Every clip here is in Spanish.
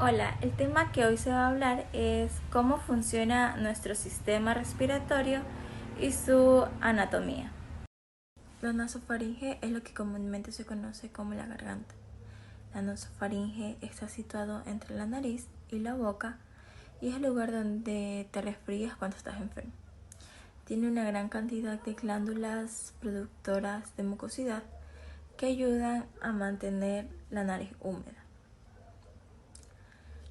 Hola, el tema que hoy se va a hablar es cómo funciona nuestro sistema respiratorio y su anatomía. La nasofaringe es lo que comúnmente se conoce como la garganta. La nasofaringe está situado entre la nariz y la boca y es el lugar donde te resfrías cuando estás enfermo. Tiene una gran cantidad de glándulas productoras de mucosidad que ayudan a mantener la nariz húmeda.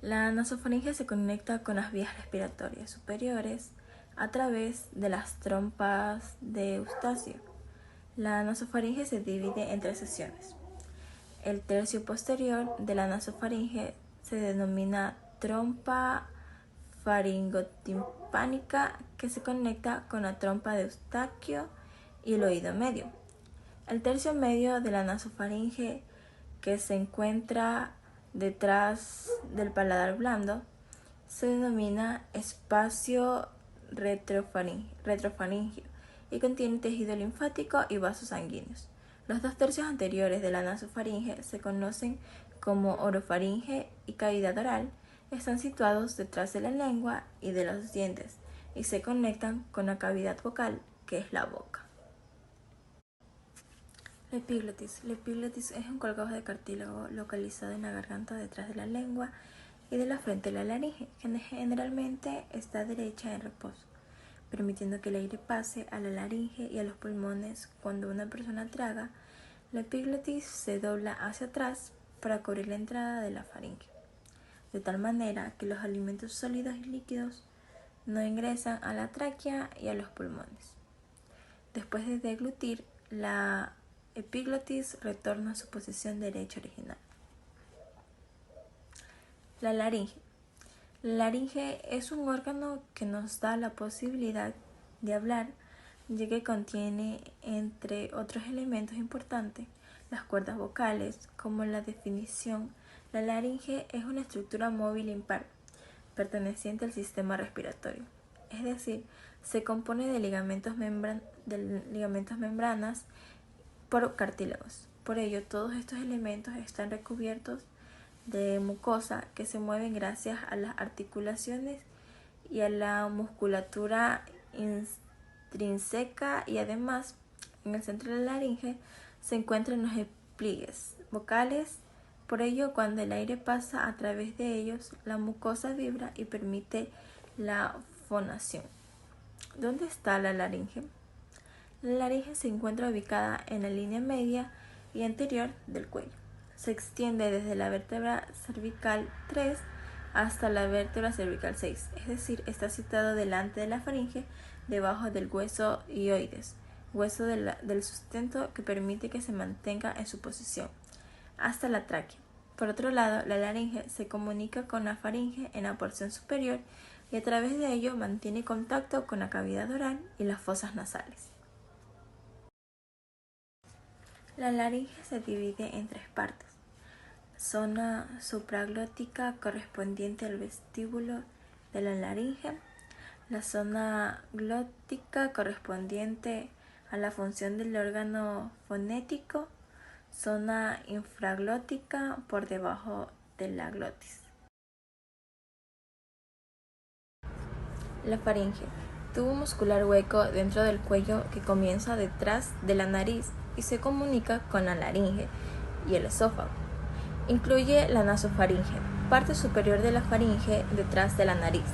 La nasofaringe se conecta con las vías respiratorias superiores a través de las trompas de Eustaquio. La nasofaringe se divide en tres secciones. El tercio posterior de la nasofaringe se denomina trompa faringotimpánica, que se conecta con la trompa de Eustaquio y el oído medio. El tercio medio de la nasofaringe, que se encuentra detrás del paladar blando, se denomina espacio retrofaringio y contiene tejido linfático y vasos sanguíneos. Los dos tercios anteriores de la nasofaringe se conocen como orofaringe y cavidad oral. Están situados detrás de la lengua y de los dientes y se conectan con la cavidad vocal, que es la boca. La epiglotis. La epiglotis es un colgajo de cartílago localizado en la garganta detrás de la lengua y de la frente de la laringe, que generalmente está derecha en reposo, permitiendo que el aire pase a la laringe y a los pulmones. Cuando una persona traga, la epiglotis se dobla hacia atrás para cubrir la entrada de la faringe, de tal manera que los alimentos sólidos y líquidos no ingresan a la tráquea y a los pulmones. Después de deglutir, la epiglotis retorna a su posición derecha original. La laringe. La laringe es un órgano que nos da la posibilidad de hablar, ya que contiene, entre otros elementos importantes, las cuerdas vocales. Como la definición, la laringe es una estructura móvil impar, perteneciente al sistema respiratorio, es decir, se compone de ligamentos membranas por cartílagos. Por ello, todos estos elementos están recubiertos de mucosa que se mueven gracias a las articulaciones y a la musculatura intrínseca, y además en el centro de la laringe se encuentran los pliegues vocales. Por ello, cuando el aire pasa a través de ellos, la mucosa vibra y permite la fonación. ¿Dónde está la laringe? La laringe se encuentra ubicada en la línea media y anterior del cuello. Se extiende desde la vértebra cervical 3 hasta la vértebra cervical 6, es decir, está situado delante de la faringe, debajo del hueso hioides, hueso del sustento que permite que se mantenga en su posición, hasta la tráquea. Por otro lado, la laringe se comunica con la faringe en la porción superior y a través de ello mantiene contacto con la cavidad oral y las fosas nasales. La laringe se divide en tres partes: zona supraglótica correspondiente al vestíbulo de la laringe, la zona glótica correspondiente a la función del órgano fonético, zona infraglótica por debajo de la glotis. La faringe, tubo muscular hueco dentro del cuello que comienza detrás de la nariz y se comunica con la laringe y el esófago. Incluye la nasofaringe, parte superior de la faringe detrás de la nariz,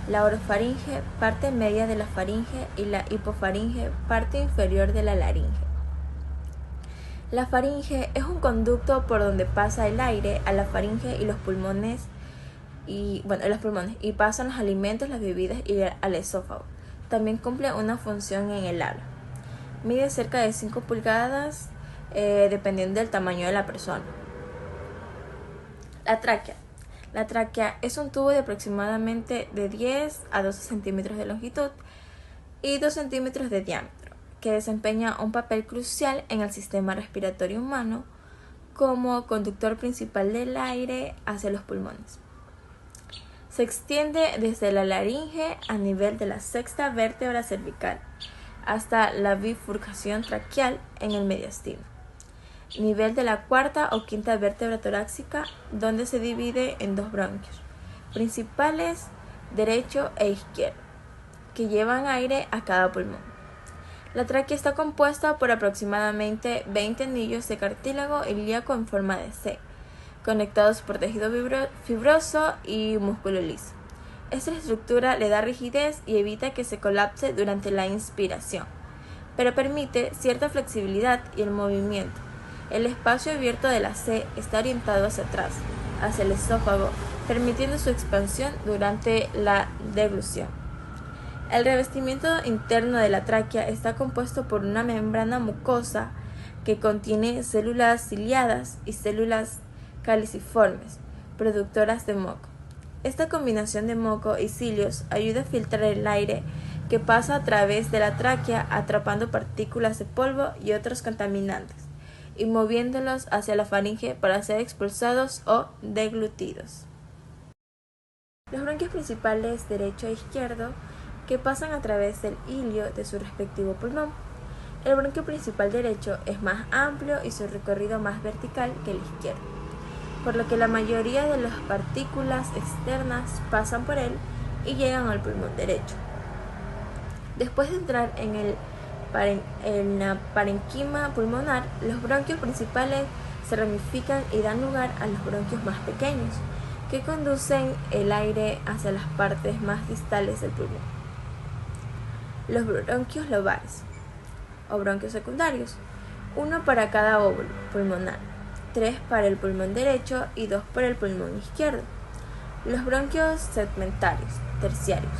la orofaringe, parte media de la faringe, y la hipofaringe, parte inferior de la laringe. La faringe es un conducto por donde pasa el aire a la faringe y los pulmones y pasan los alimentos, las bebidas y al esófago. También cumple una función en el habla. Mide cerca de 5 pulgadas dependiendo del tamaño de la persona. La tráquea. La tráquea es un tubo de aproximadamente de 10 a 12 centímetros de longitud y 2 centímetros de diámetro, que desempeña un papel crucial en el sistema respiratorio humano como conductor principal del aire hacia los pulmones. Se extiende desde la laringe a nivel de la sexta vértebra cervical hasta la bifurcación traqueal en el mediastino. nivel de la cuarta o quinta vértebra torácica, donde se divide en dos bronquios principales, derecho e izquierdo, que llevan aire a cada pulmón. La tráquea está compuesta por aproximadamente 20 anillos de cartílago ilíaco en forma de C, conectados por tejido fibroso y músculo liso. Esta estructura le da rigidez y evita que se colapse durante la inspiración, pero permite cierta flexibilidad y el movimiento. El espacio abierto de la C está orientado hacia atrás, hacia el esófago, permitiendo su expansión durante la deglución. El revestimiento interno de la tráquea está compuesto por una membrana mucosa que contiene células ciliadas y células caliciformes, productoras de moco. Esta combinación de moco y cilios ayuda a filtrar el aire que pasa a través de la tráquea, atrapando partículas de polvo y otros contaminantes y moviéndolos hacia la faringe para ser expulsados o deglutidos. Los bronquios principales derecho e izquierdo que pasan a través del ilio de su respectivo pulmón. El bronquio principal derecho es más amplio y su recorrido más vertical que el izquierdo, por lo que la mayoría de las partículas externas pasan por él y llegan al pulmón derecho. Después de entrar en la parenquima pulmonar, los bronquios principales se ramifican y dan lugar a los bronquios más pequeños, que conducen el aire hacia las partes más distales del pulmón. Los bronquios lobares o bronquios secundarios, uno para cada óvulo pulmonar, 3 para el pulmón derecho y 2 para el pulmón izquierdo. Los bronquios segmentarios terciarios,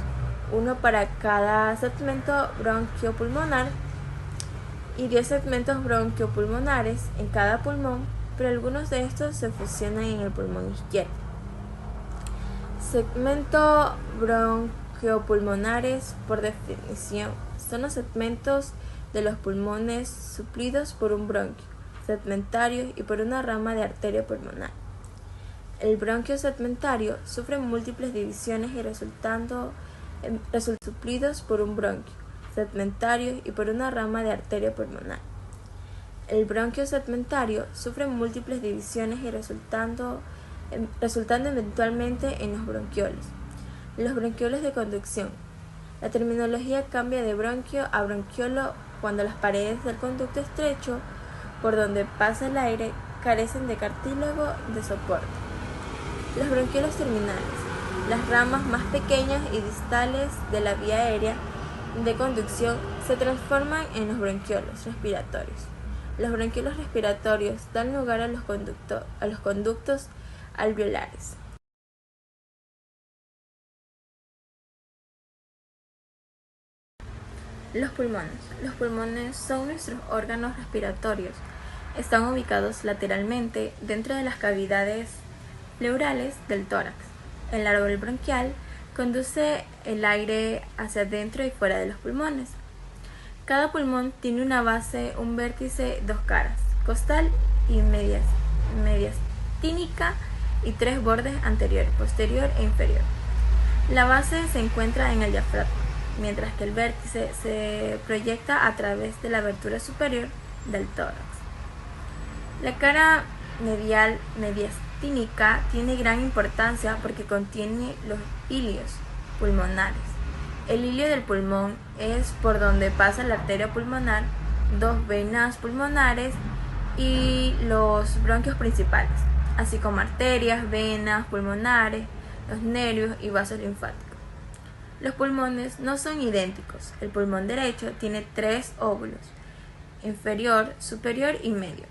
uno para cada segmento bronquiopulmonar y 10 segmentos bronquiopulmonares en cada pulmón, pero algunos de estos se fusionan en el pulmón izquierdo. Segmento bronquiopulmonares, por definición, son los segmentos de los pulmones suplidos por un bronquio segmentario y por una rama de arteria pulmonar. El bronquio segmentario sufre múltiples divisiones y resultan suplidos por un bronquio segmentario y por una rama de arteria pulmonar. El bronquio segmentario sufre múltiples divisiones y resultando eventualmente en los bronquiolos. Los bronquiolos de conducción. La terminología cambia de bronquio a bronquiolo cuando las paredes del conducto estrecho por donde pasa el aire carecen de cartílago de soporte. Los bronquiolos terminales. Las ramas más pequeñas y distales de la vía aérea de conducción se transforman en los bronquiolos respiratorios. Los bronquiolos respiratorios dan lugar a los conductos alveolares. Los pulmones. Los pulmones son nuestros órganos respiratorios. Están ubicados lateralmente dentro de las cavidades pleurales del tórax. El árbol bronquial conduce el aire hacia adentro y fuera de los pulmones. Cada pulmón tiene una base, un vértice, dos caras, costal y mediastínica, y 3 bordes anterior, posterior e inferior. La base se encuentra en el diafragma, mientras que el vértice se proyecta a través de la abertura superior del tórax. La cara medial mediastínica tiene gran importancia porque contiene los ilios pulmonares. El ilio del pulmón es por donde pasa la arteria pulmonar, 2 venas pulmonares y los bronquios principales, así como arterias, venas pulmonares, los nervios y vasos linfáticos. Los pulmones no son idénticos. El pulmón derecho tiene 3 óvulos, inferior, superior y medio.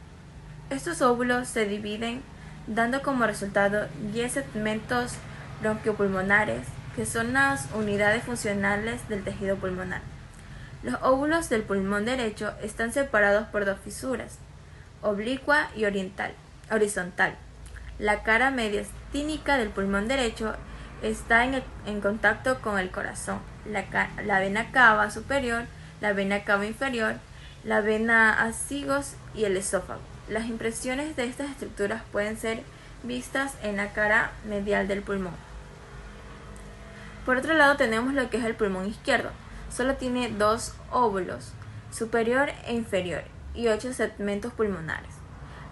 Estos óvulos se dividen dando como resultado 10 segmentos bronquiopulmonares, que son las unidades funcionales del tejido pulmonar. Los óvulos del pulmón derecho están separados por 2 fisuras, oblicua y horizontal. La cara mediastínica del pulmón derecho está en contacto con el corazón, la vena cava superior, la vena cava inferior, la vena azigos y el esófago. Las impresiones de estas estructuras pueden ser vistas en la cara medial del pulmón. Por otro lado tenemos lo que es el pulmón izquierdo. Solo tiene 2 óvulos, superior e inferior, y 8 segmentos pulmonares.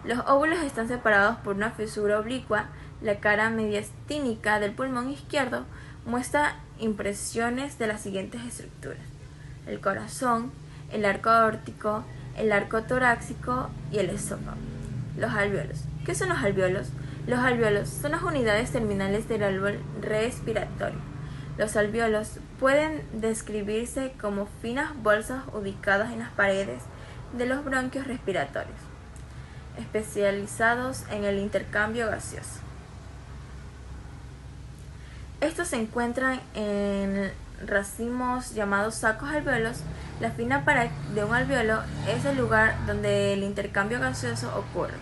Los óvulos están separados por una fisura oblicua. La cara mediastínica del pulmón izquierdo muestra impresiones de las siguientes estructuras: el corazón, el arco aórtico, el arco torácico y el esófago. Los alvéolos. ¿Qué son los alvéolos? Los alvéolos son las unidades terminales del árbol respiratorio. Los alvéolos pueden describirse como finas bolsas ubicadas en las paredes de los bronquios respiratorios, especializados en el intercambio gaseoso. Estos se encuentran en racimos llamados sacos alvéolos. La fina pared de un alvéolo es el lugar donde el intercambio gaseoso ocurre,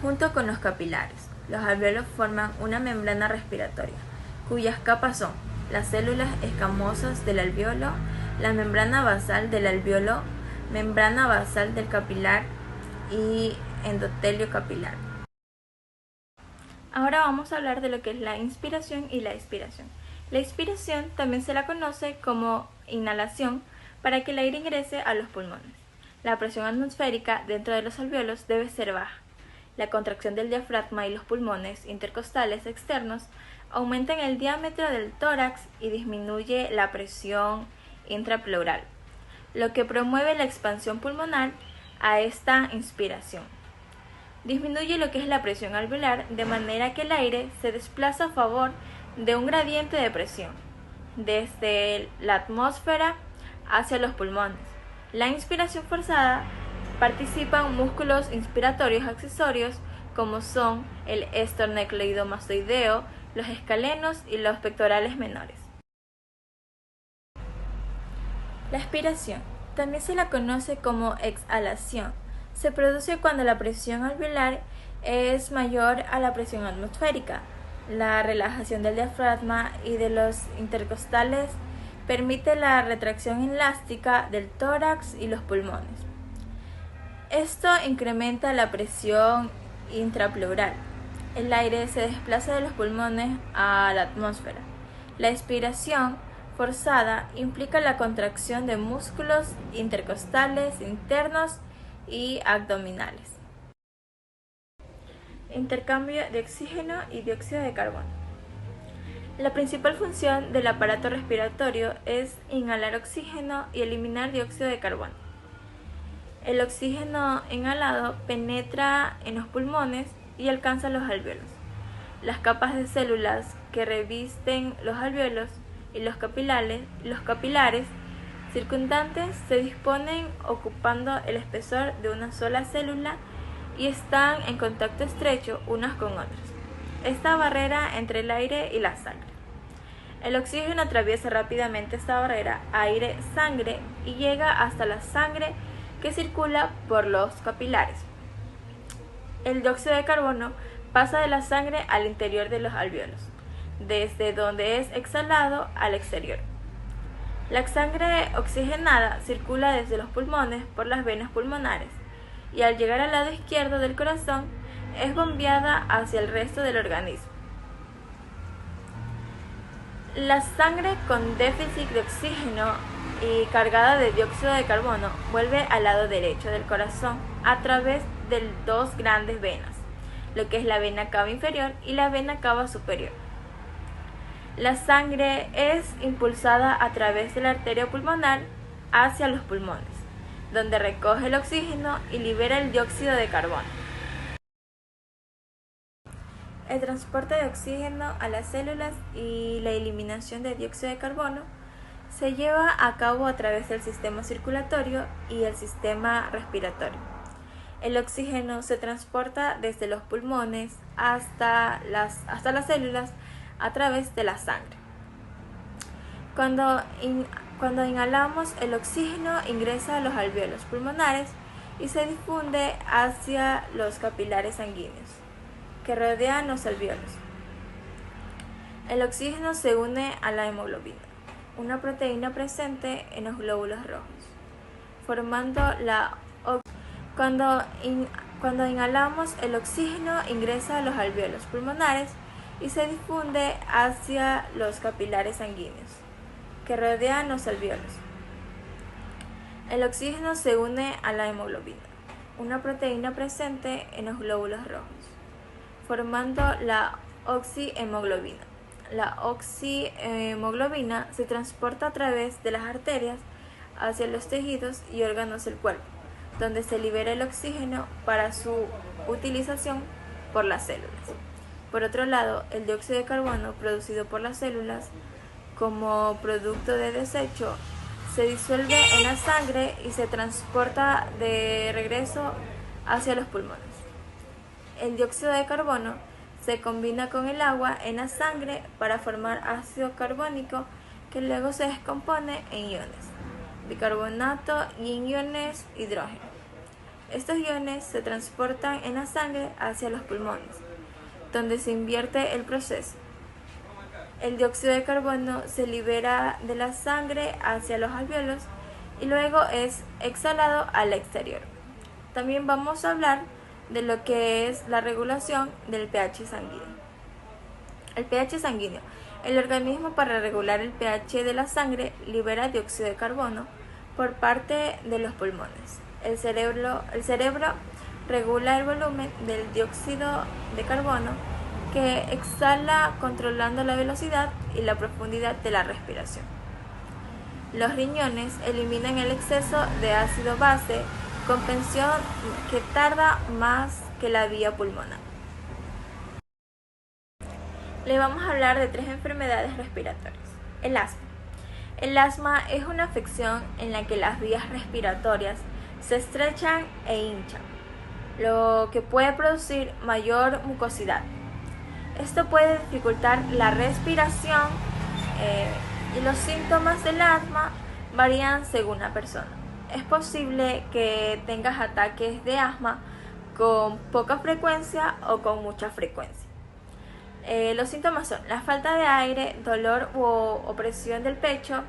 junto con los capilares. Los alvéolos forman una membrana respiratoria, cuyas capas son las células escamosas del alvéolo, la membrana basal del alvéolo, membrana basal del capilar y endotelio capilar. Ahora vamos a hablar de lo que es la inspiración y la expiración. La inspiración también se la conoce como inhalación para que el aire ingrese a los pulmones. La presión atmosférica dentro de los alvéolos debe ser baja. La contracción del diafragma y los pulmones intercostales externos aumentan el diámetro del tórax y disminuye la presión intrapleural, lo que promueve la expansión pulmonar a esta inspiración. Disminuye lo que es la presión alveolar de manera que el aire se desplaza a favor de un gradiente de presión desde la atmósfera hacia los pulmones. La inspiración forzada participan músculos inspiratorios accesorios como son el esternocleidomastoideo, los escalenos y los pectorales menores. La expiración también se la conoce como exhalación. Se produce cuando la presión alveolar es mayor a la presión atmosférica. La relajación del diafragma y de los intercostales permite la retracción elástica del tórax y los pulmones. Esto incrementa la presión intrapleural. El aire se desplaza de los pulmones a la atmósfera. La expiración forzada implica la contracción de músculos intercostales internos y abdominales. Intercambio de oxígeno y dióxido de carbono. La principal función del aparato respiratorio es inhalar oxígeno y eliminar dióxido de carbono. El oxígeno inhalado penetra en los pulmones y alcanza los alvéolos. Las capas de células que revisten los alvéolos y los capilares circundantes se disponen ocupando el espesor de una sola célula y están en contacto estrecho unas con otras. Esta barrera entre el aire y la sangre. El oxígeno atraviesa rápidamente esta barrera aire-sangre y llega hasta la sangre que circula por los capilares. El dióxido de carbono pasa de la sangre al interior de los alvéolos, desde donde es exhalado al exterior. La sangre oxigenada circula desde los pulmones por las venas pulmonares y al llegar al lado izquierdo del corazón es bombeada hacia el resto del organismo. La sangre con déficit de oxígeno y cargada de dióxido de carbono vuelve al lado derecho del corazón a través de dos grandes venas, lo que es la vena cava inferior y la vena cava superior. La sangre es impulsada a través de la arteria pulmonar hacia los pulmones, donde recoge el oxígeno y libera el dióxido de carbono. El transporte de oxígeno a las células y la eliminación de dióxido de carbono se lleva a cabo a través del sistema circulatorio y el sistema respiratorio. El oxígeno se transporta desde los pulmones hasta las células a través de la sangre. Cuando inhalamos, el oxígeno ingresa a los alvéolos pulmonares y se difunde hacia los capilares sanguíneos que rodean los alvéolos. El oxígeno se une a la hemoglobina, una proteína presente en los glóbulos rojos, formando la Cuando inhalamos, el oxígeno ingresa a los alvéolos pulmonares y se difunde hacia los capilares sanguíneos que rodean los alvéolos. El oxígeno se une a la hemoglobina, una proteína presente en los glóbulos rojos, formando la oxihemoglobina. La oxihemoglobina se transporta a través de las arterias hacia los tejidos y órganos del cuerpo, donde se libera el oxígeno para su utilización por las células. Por otro lado, el dióxido de carbono producido por las células como producto de desecho se disuelve en la sangre y se transporta de regreso hacia los pulmones. El dióxido de carbono se combina con el agua en la sangre para formar ácido carbónico que luego se descompone en iones, bicarbonato y en iones hidrógeno. Estos iones se transportan en la sangre hacia los pulmones, donde se invierte el proceso. El dióxido de carbono se libera de la sangre hacia los alvéolos y luego es exhalado al exterior. También vamos a hablar de lo que es la regulación del pH sanguíneo. El pH sanguíneo. El organismo, para regular el pH de la sangre, libera dióxido de carbono por parte de los pulmones. El cerebro regula el volumen del dióxido de carbono que exhala controlando la velocidad y la profundidad de la respiración. Los riñones eliminan el exceso de ácido base con pensión que tarda más que la vía pulmonar. Le vamos a hablar de 3 enfermedades respiratorias. El asma. El asma es una afección en la que las vías respiratorias se estrechan e hinchan, lo que puede producir mayor mucosidad. Esto puede dificultar la respiración y los síntomas del asma varían según la persona. Es posible que tengas ataques de asma con poca frecuencia o con mucha frecuencia. Los síntomas son la falta de aire, dolor o opresión del pecho,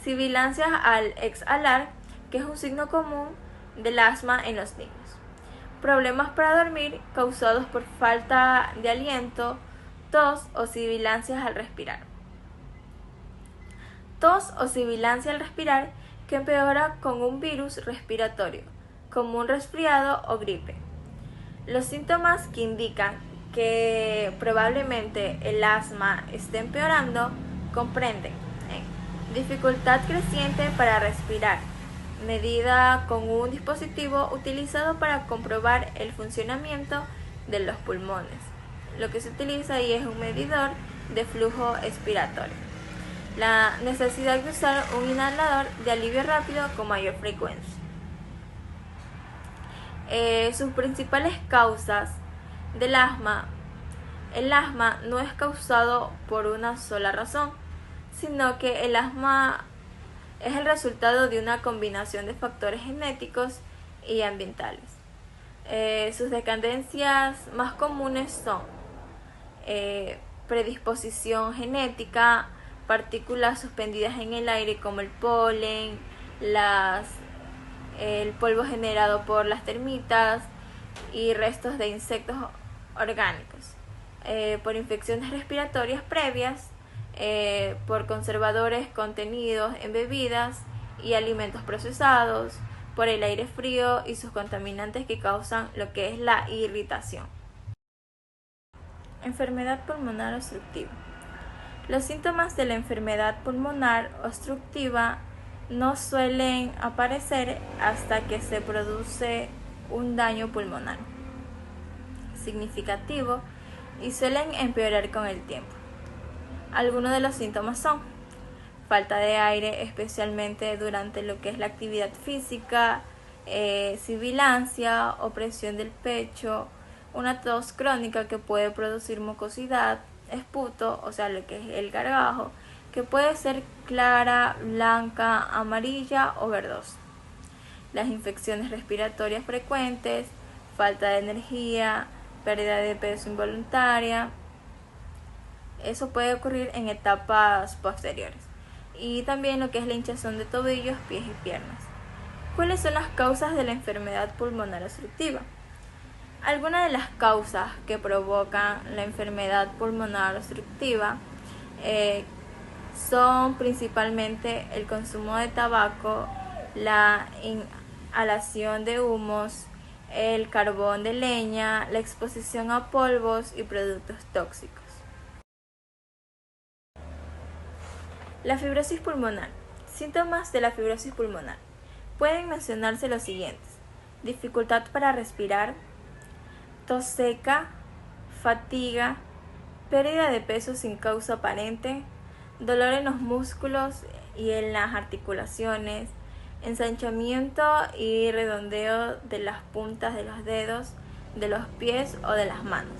sibilancias al exhalar, que es un signo común del asma en los niños. Problemas para dormir causados por falta de aliento, tos o sibilancias al respirar. Tos o sibilancia al respirar que empeora con un virus respiratorio, como un resfriado o gripe. Los síntomas que indican que probablemente el asma esté empeorando comprenden dificultad creciente para respirar, medida con un dispositivo utilizado para comprobar el funcionamiento de los pulmones. Lo que se utiliza ahí es un medidor de flujo expiratorio. La necesidad de usar un inhalador de alivio rápido con mayor frecuencia. Sus principales causas del asma. El asma no es causado por una sola razón, sino que el asma es el resultado de una combinación de factores genéticos y ambientales. Sus decadencias más comunes son predisposición genética, partículas suspendidas en el aire como el polen, el polvo generado por las termitas y restos de insectos orgánicos, por infecciones respiratorias previas, por conservadores contenidos en bebidas y alimentos procesados, por el aire frío y sus contaminantes que causan lo que es la irritación. Enfermedad pulmonar obstructiva. Los síntomas de la enfermedad pulmonar obstructiva no suelen aparecer hasta que se produce un daño pulmonar significativo y suelen empeorar con el tiempo. Algunos de los síntomas son falta de aire, especialmente durante lo que es la actividad física, sibilancia, opresión del pecho, una tos crónica que puede producir mucosidad, esputo, o sea, lo que es el gargajo, que puede ser clara, blanca, amarilla o verdosa. Las infecciones respiratorias frecuentes, falta de energía, pérdida de peso involuntaria. Eso puede ocurrir en etapas posteriores. Y también lo que es la hinchazón de tobillos, pies y piernas. ¿Cuáles son las causas de la enfermedad pulmonar obstructiva? Algunas de las causas que provocan la enfermedad pulmonar obstructiva son principalmente el consumo de tabaco, la inhalación de humos, el carbón de leña, la exposición a polvos y productos tóxicos. La fibrosis pulmonar. Síntomas de la fibrosis pulmonar. Pueden mencionarse los siguientes: dificultad para respirar, tos seca, fatiga, pérdida de peso sin causa aparente, dolor en los músculos y en las articulaciones, ensanchamiento y redondeo de las puntas de los dedos, de los pies o de las manos.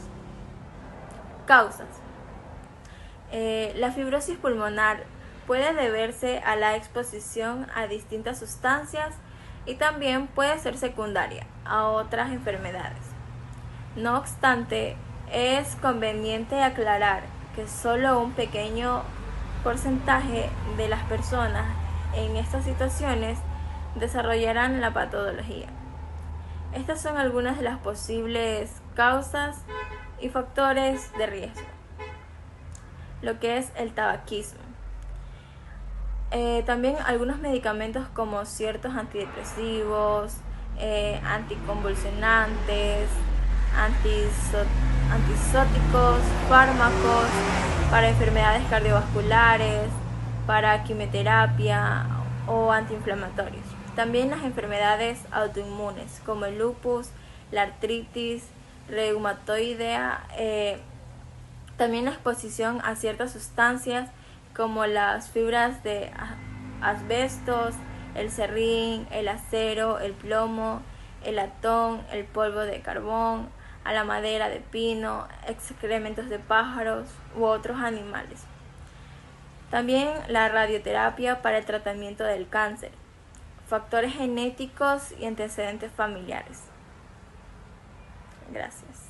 Causas. La fibrosis pulmonar puede deberse a la exposición a distintas sustancias y también puede ser secundaria a otras enfermedades. No obstante, es conveniente aclarar que solo un pequeño porcentaje de las personas en estas situaciones desarrollarán la patología. Estas son algunas de las posibles causas y factores de riesgo. Lo que es el tabaquismo. También algunos medicamentos como ciertos antidepresivos, anticonvulsionantes, antisóticos, fármacos para enfermedades cardiovasculares, para quimioterapia o antiinflamatorios. También las enfermedades autoinmunes como el lupus, la artritis reumatoidea, también la exposición a ciertas sustancias como las fibras de asbestos, el serrín, el acero, el plomo, el latón, el polvo de carbón, a la madera de pino, excrementos de pájaros u otros animales. También la radioterapia para el tratamiento del cáncer, factores genéticos y antecedentes familiares. Gracias.